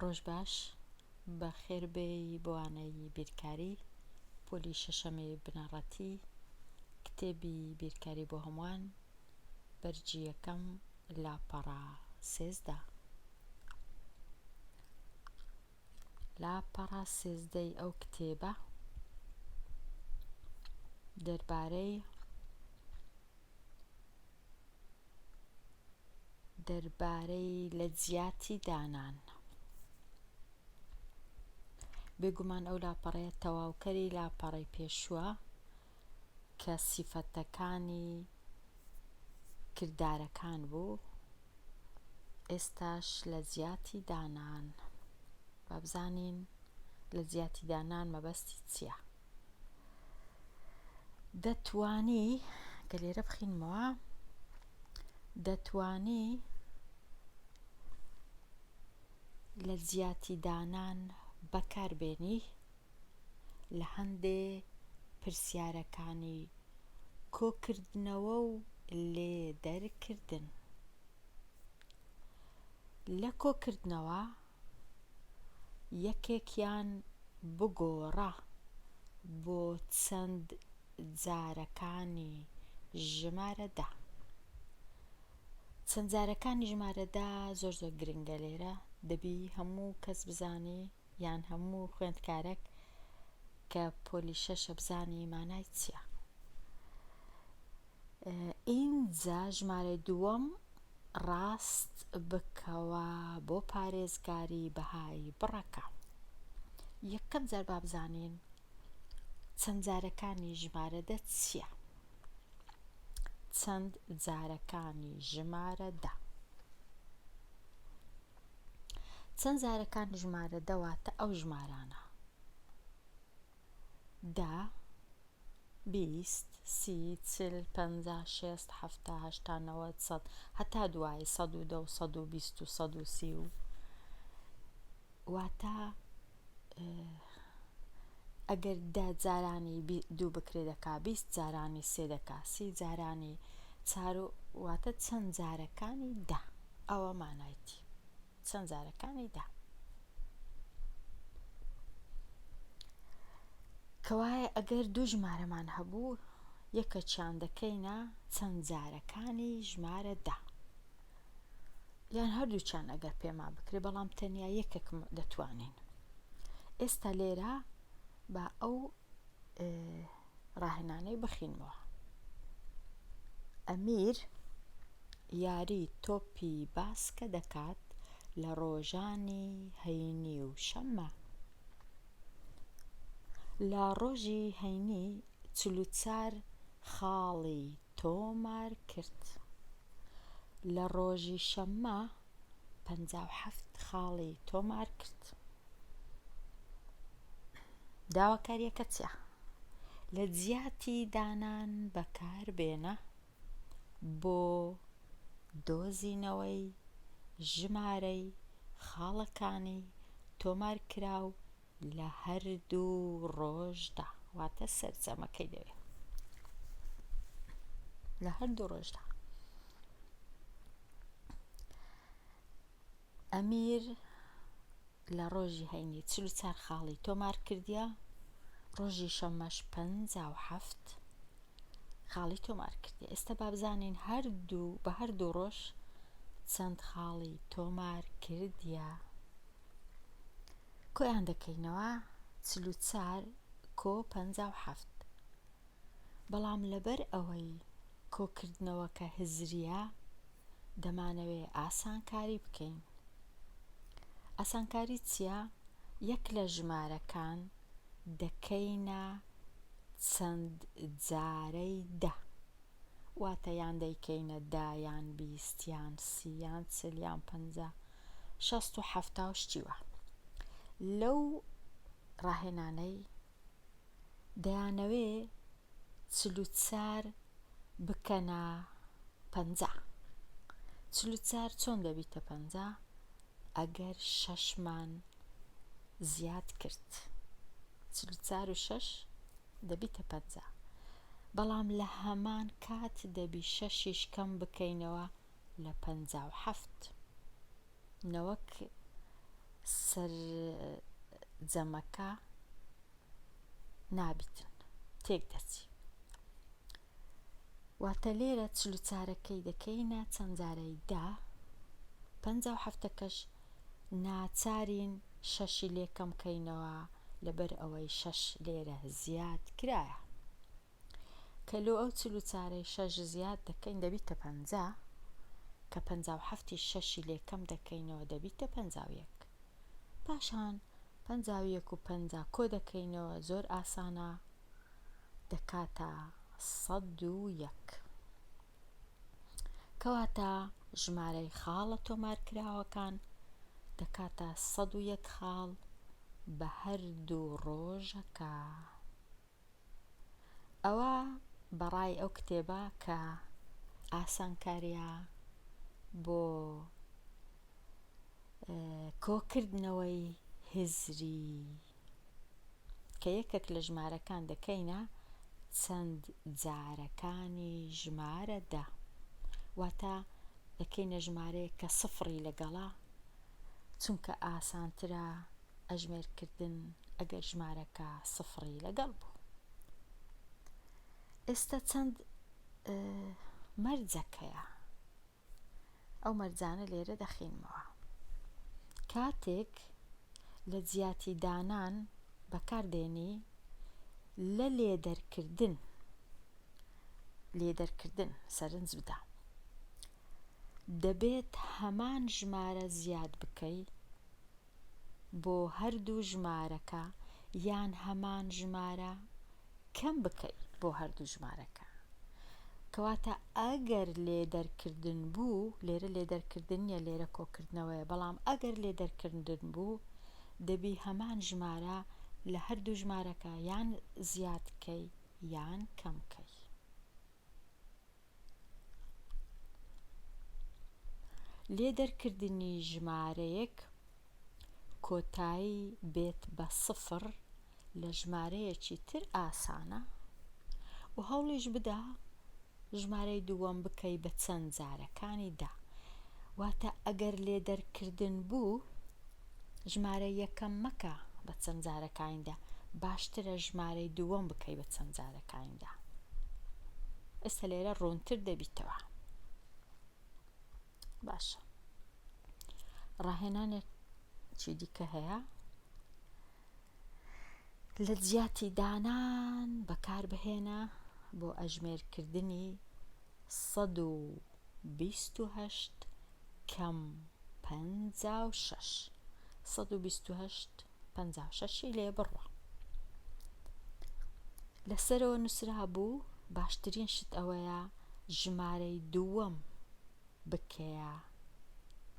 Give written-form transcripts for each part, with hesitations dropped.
ڕۆژ باش بە خێربێی بۆوانەی بیرکاری پۆلی شەشەمی بنەڕەتی کتێبی بیرکاری بۆ هەمووان بەرجی یەکەم لاپەڕە 13 لاپەڕە 13 ئەو کتێبە دەربارەی لەجیاتی دانان. بێگومان ئەو لاپەڕەیە تەواوکەری لاپەڕەی پێشووە کە سیفەتەکانی کردارەکان بوو. ئێستاش لەجیاتی دانان با بزانین لەجیاتی دانان مەبەستی چییە. دەتوانی کە لێرە بخینمەوە دەتوانی لەجیاتی دانان بەکاربێنی لە هەندێک پرسیارەکانی کۆکردنەوە و لێدەرکردن. لە کۆکردنەوە یەکێکیان بگۆڕە بۆ چەند جارەکانی ژمارە 10. چەند جارەکانی ژمارە 10 زۆر گرنگە. لێرە دەبی هەموو کەس بزانی یان هەموو خوێندکارێک کە پۆلی شەشە بزانی مانای چییە. ئینجا ژمارەی دووەم ڕاست بکەوە بۆ پارێزگاری بەهای بڕەکە. یەکەم جار با بزانین چەند جارەکانی ژمارە 10 چییە. چەند جارەکانی ژمارە 10. چەند جارەکانی ژمارە 10 واتە ئەو ژمارانە 10 20 30 40 50 60 70 80 90 100 هەتا دوای 110 و 120 و 130 واتە ئەگەر 10 جارانی 2 بکرێ دەکا 20 جارانی 3 دەکا 30 جارانی 4 واتە چەند جارەکانی 10. ئەوە مانایەتی چەند جارەکانی 10. کەوایە ئەگەر دوو ژمارەمان هەبوو یەکەچیان دەکەینە چەند جارەکانی ژمارە 10 یان هەردووچیان ئەگەر پێمان بکرێ بەڵام تەنیا یەکێکم دەتوانین. ئێستا لێرە با ئەو ڕاهێنانەی بخینمەوە. ئەمیر یاری تۆپی باسکە دەکات لە ڕۆژانی هەینی و شەممە. لە ڕۆژی هەینی 44 خاڵی تۆمار کرد. لە ڕۆژی شەممە 57 خاڵی تۆمار کرد. داواکاریەکە چییە؟ لەجیاتی دانان بەکاربێنە بۆ دۆزینەوەی ژمارەی خاڵەکانی تۆمارکراو لە هەردوو ڕۆژدا. واتە سەرجەمەکەی دەوێت لە هەردوو ڕۆژدا. ئەمیر لە ڕۆژی هەینی 44 خاڵی تۆمار کردیە. ڕۆژی شەممەش 57 خاڵی تۆمار کردی. ئێستا با بزانین بە هەردوو ڕۆژ چەند خاڵی تۆمار کردیە. کۆیان دەکەینەوە 44 کۆ 57. بەڵام لەبەر ئەوەی کۆکردنەوەکە هزریە دەمانەوێ ئاسانکاری بکەین. ئاسانکاری چییە؟ یەک لە ژمارەکان دەکەینە چەند جارەی 10 واتە یان دەیکەینە 10 یان 20 یان 30 یان 40 یان 50 60 و 70 و شتیوە. لەو ڕاهێنانەی دەیانەوێ 44 بکەنە 50. 44 چۆن دەبیتە 50؟ ئەگەر 6مان زیاد کرد 44 و 6 دەبیتە 50. بەڵام لە هەمان کات دەبی 6 کەم بکەینەوە لە 57. نەوەک لەسەر جەمەکە نابیتن تێک دەچی. واتە لێرە 44ەکەی دەکەینە چەند جارەی 10، 57ەکەش ناچارین 6 لێکەم بکەینەوە لەبەر ئەوەی 6 لێرە زیاد کرایە. کە لۆ ئەو 44ەی 6 زیاد دەکەین دەبیتە 50، کە 57ی 6 لێکەم دەکەینەوە دەبیتە 51. پاشان 51 و 50 کۆ دەکەینەوە، زۆر ئاسانە، دەکاتە 101. کەواتە ژمارەی خاڵە تۆمارکراوەکان دەکاتە 101 خاڵ بە هەردوو ڕۆژەکە. ئەوە بەڕای ئەو کتێبە کە ئاسانکاریە بۆ کۆکردنەوەی هزری، کە یەکێک لە ژمارەکان دەکەینە چەند جارەکانی ژمارە 10، واتە دەکەینە ژمارەیە کە سفری لەگەڵا، چونکە ئاسانترە ئەژمێرکردن ئەگەر ژمارەکە سفری لەگەڵ بوو. ئێستا چەند مەرجەکەیە، ئەو مەرجانە لێرە دەخینمەوە. کاتێک لە جیاتی دانان بەکاردێنی لە لێدەرکردن سەرنج بدە، دەبێت هەمان ژمارە زیاد بکەی بۆ هەردوو ژمارەکە یان هەمان ژمارە کەم بکەی بۆ هەردوو ژمارەکە. کەواتە ئەگەر لێدەرکردن بوو، لێرە لێدەرکردن نیە، لێرە کۆکردنەوەیە، بەڵام ئەگەر لێدەرکردن بوو دەبی هەمان ژمارە لە هەردوو ژمارەکە یان زیادکەی یان کەمکەی. لێدەرکردنی ژمارەیەک کۆتایی بێت بە 0 لە ژمارەیەکی تر ئاسانە، و هەوڵیش بدە ژمارەی دووەم بکەی بە چەند جارەکانی 10. واتە ئەگەر لێدەرکردن بوو ژمارەی یەکەم مەکە بە چەند جارەکانی 10، باشترە ژمارەی دووەم بکەی بە چەند جارەکانی 10. ئێستا لێرە ڕوونتر دەبیتەوە. باشە، ڕاهێنانێکی دیکە هەیە لە جیاتی دانان بەکاربهێنە بۆ ئەژمێرکردنی 128 کەم 56. 128 56 لێ بڕوە. لەسەرەوە نووسرا بوو باشترین شت ئەوەیە ژمارەی دووەم بکەیە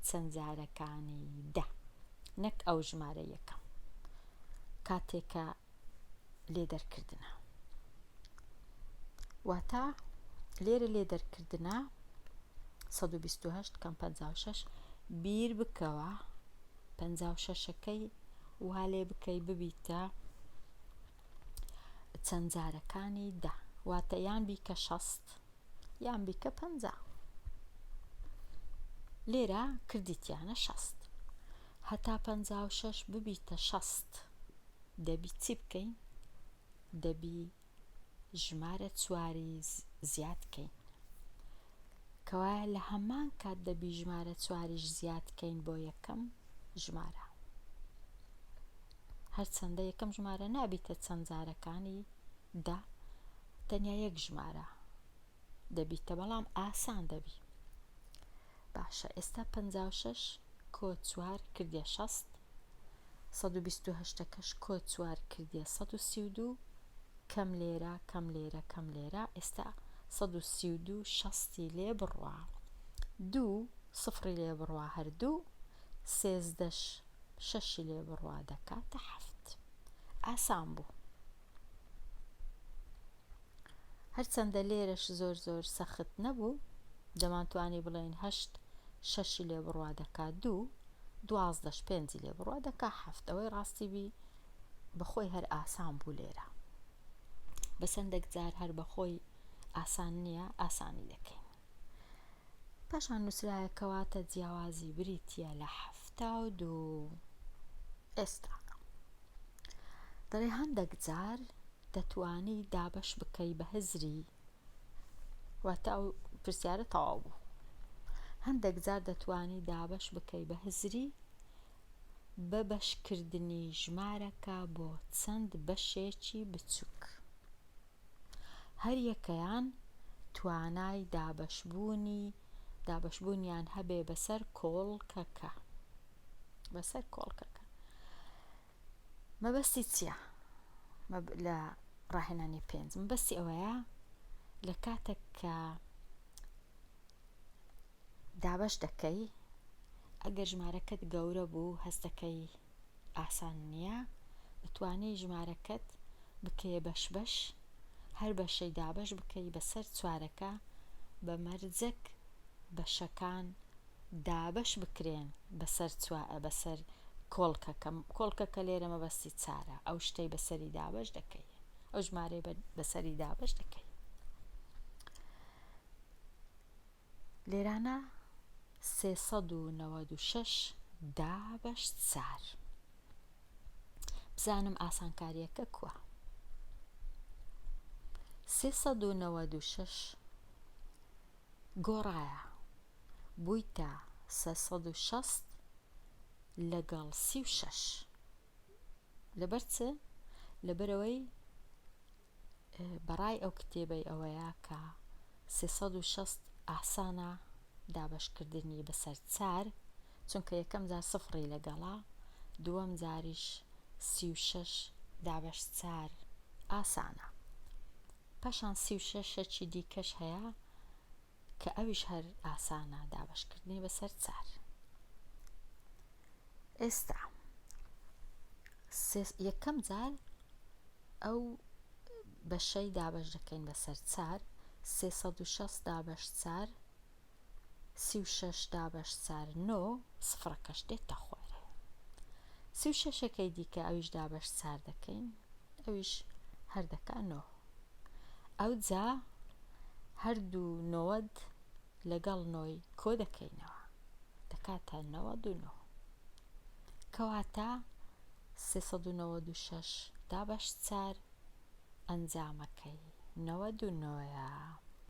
چەند جارەکانی 10، نەک ئەو ژمارە یەکەم کاتێکە لێدەرکردنە. واتە لێرە لێدەرکردنە 128 کەم 56 بیر بکەوە 56ەکەی وا لێ بکەی ببیتە چەند جارەکانی 10، واتە یان بیکە 60 یان بیکە 50. لێرە کردیتیانە 60. هەتا 56 ببیتە 60 دەبی چی بکەین؟ دەبی ژمارە چواری زیادکەین، کەوایە لە هەمان کات دەبی ژمارە چواریش زیادکەین بۆ یەکەم ژمارە، هەرچەندە یەکەم ژمارە نابیتە چەند جارەکانی 10، تەنیا یەک ژمارە دەبیتە، بەڵام ئاسان دەبی. باشە، ئێستا 56 کۆ 4 کردیە 60، 128ەکەش کۆ 4 کردیە 132، کەم لێرە کەم لێرە کەم لێرە، ئێستا 132 60 لێ بڕوە، 2 سفری لێ بڕوە هەردوو، 13 6 لێ بڕوە دەکاتە 7. ئاسان بوو. هەرچەندە لێرەش زۆر زۆر سەخت نەبوو، دەمانتوانی بڵێن 8 6 لێ بڕوە دەکات 2، 12 5 لێ بڕوە دەکات 7. ئەوەی ڕاستی بی بەخۆی هەر ئاسان بوو لێرە، بەسەندێک جار هەر بەخۆی ئاسان نییە، ئاسانی دەکەین. پاشان نووسرایە کەواتە جیاوازی بریتیە لە 72. ئێستا دەڵێ هەندێک جار دەتوانی دابەش بکەی بە هزری، واتە ئەو پرسیارە تەواو بوو. هەندێک جار دەتوانی دابەش بکەی بە هزری بە بەشکردنی ژمارەکە بۆ چەند بەشێکی بچووک. هەر یەکەیان توانای دابەشبوونیان هەبێ بەسەر کۆڵکەکە. مەبەستی چییە لە ڕاهێنانی پێنج؟ مەبەستی ئەوەیە لە کاتێک کە دابەش دەکەی، ئەگەر ژمارەکەت گەورە بوو هەستەکەی ئاسان نییە، دەتوانی ژمارەکەت بکەیە بەش، هەر بەشەی دابەش بکەی بەسەر چوارەکە، بە مەرجەک بەشەکان دابەش بکرێن بەسەر کۆڵکەکە. لێرە مەبەستی چارە، ئەو شتەی بەسەری دابەش دەکەی، ئەو ژمارەی بەسەری دابەش دەکەی. لێرانە 396 دابەش 4. بزانم ئاسانکاریەکە کووە. 396 گۆڕایە بوویتە 360 لەگەڵ 36. لەبەر چ؟ لەبەرەوەی بەڕای ئەو کتێبەی ئەوەیە کە 360 ئاسانە دابەشکردنی بەسەر 4، چونکە یەکەم جار سفری لەگەڵا، دووەم جاریش 36 دابەش 4 ئاسانە. پاشان 36ەکی دیکەش هەیە کە ئەویش هەر ئاسانە دابەشکردنی بەسەر 4. ئێستا یەکەم جار ئەو بەشەی دابەش دەکەین بەسەر 4، 360 دابەش 4، 36 دابەش 4 9، سفرەکەش دێتە خوارێ. 36ەکەی دیکە ئەویش دابەش 4 دەکەین، ئەویش هەر دەکا 9. ئەوجا هەردوو 90 لەگەڵ 9 کۆ دەکەینەوە، دەکاتە 99. کەواتە 396 دابەش 4 ئەنجامەکەی 99.